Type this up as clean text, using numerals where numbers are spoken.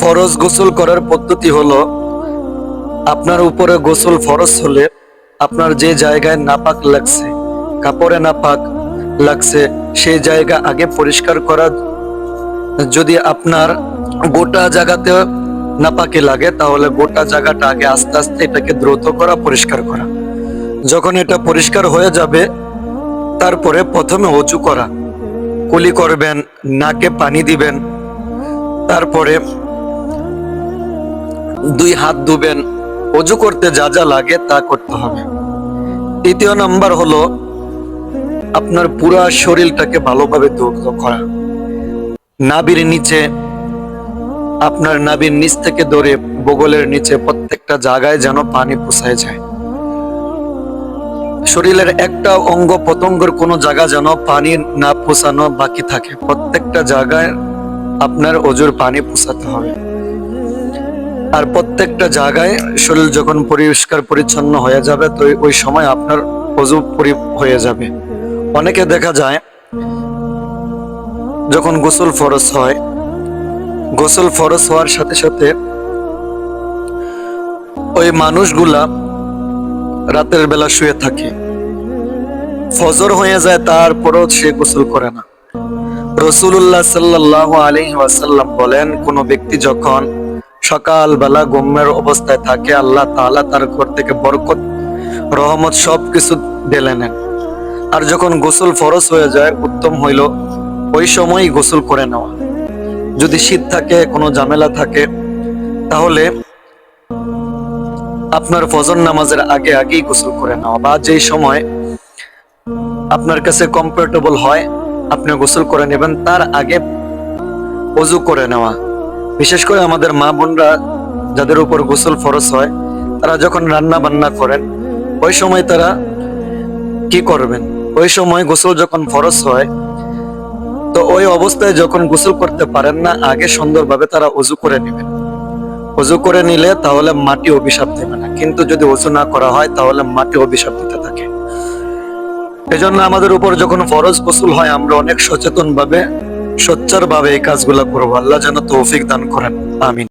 ফরজ গোসল করার পদ্ধতি হলো, আপনার উপরে গোসল ফরজ হলে আপনার যে জায়গায় নাপাক লাগছে, কাপড়ে নাপাক লাগছে, সেই জায়গা আগে পরিষ্কার করা। যদি আপনার গোটা জায়গাতে নাপাকি লাগে, তাহলে গোটা জায়গাটা আগে আস্তে আস্তে এটাকে দ্রুত করা, পরিষ্কার করা। যখন এটা পরিষ্কার হয়ে যাবে, তারপরে প্রথমে অজু করা, কুলি করবেন, নাকে পানি দিবেন, তারপরে 2 হাত ধুবেন। অজু করতে যা যা লাগে তা করতে হবে। তৃতীয় নাম্বার হলো আপনার পুরা শরীরটাকে ভালোভাবে ধৌত করা। নাভির নিচে, আপনার নাভির নিচ থেকে ধরে বগলের নিচে প্রত্যেকটা জায়গায় যেন পানি পৌঁছায় যায়। শরীরের একটা অঙ্গ প্রত্যঙ্গের কোনো জায়গা যেন পানি না পৌঁছানো বাকি থাকে, প্রত্যেকটা জায়গায় আপনার অজুর পানি পৌঁছাতে হবে। আর প্রত্যেকটা জায়গায় শরীর যখন পরিষ্কার পরিচ্ছন্ন হয়ে যাবে, তো ওই সময় আপনার অজু হয়ে যাবে। অনেকে দেখা যায় যখন গোসল ফরজ হয়, গোসল ফরজ হওয়ার সাথে সাথে ওই মানুষগুলা রাতের বেলা শুয়ে থাকে, ফজর হয়ে যায়, তারপরও সে গোসল করে না। রাসূলুল্লাহ সাল্লাল্লাহু আলাইহি ওয়াসাল্লাম বলেন, কোন ব্যক্তি যখন সকালবেলা ঘুমের অবস্থায় থাকে, আল্লাহ তাআলা তার ঘর থেকে বরকত, রহমত সবকিছু ঢেলে নেন। আর যখন গোসল ফরজ হয়ে যায়, উত্তম হইল ওই সময়ই গোসল করে নেওয়া। যদি শীত থাকে, কোনো ঝামেলা থাকে, তাহলে আপনার ফজর নামাজের আগে আগেই গোসল করে নেওয়া, বা যেই সময় আপনার কাছে কমফোর্টেবল হয় আপনি গোসল করে নেবেন, তার আগে ওযু করে নেওয়া। বিশেষ করে আমাদের মা বোনরা যাদের উপর গোসল ফরজ হয়, তারা যখন রান্না বান্না করেন, ওই সময় তারা কি করবেন, ওই সময় গোসল যখন ফরজ হয়, তো ওই অবস্থায় যখন গোসল করতে পারেন না, আগে সুন্দরভাবে তারা ওযু করে নেবেন। ওযু করে নিলে তাহলে মাটি অভিশাপ দেবে না, কিন্তু যদি ওযু না করা হয় তাহলে মাটি অভিশাপ দিতে থাকে। এজন্য আমাদের উপর যখন ফরজ গোসল হয়, আমরা অনেক সচেতন ভাবে, সোচ্চার ভাবে এই কাজগুলা করবো। আল্লাহ যেন তৌফিক দান করেন, আমিন।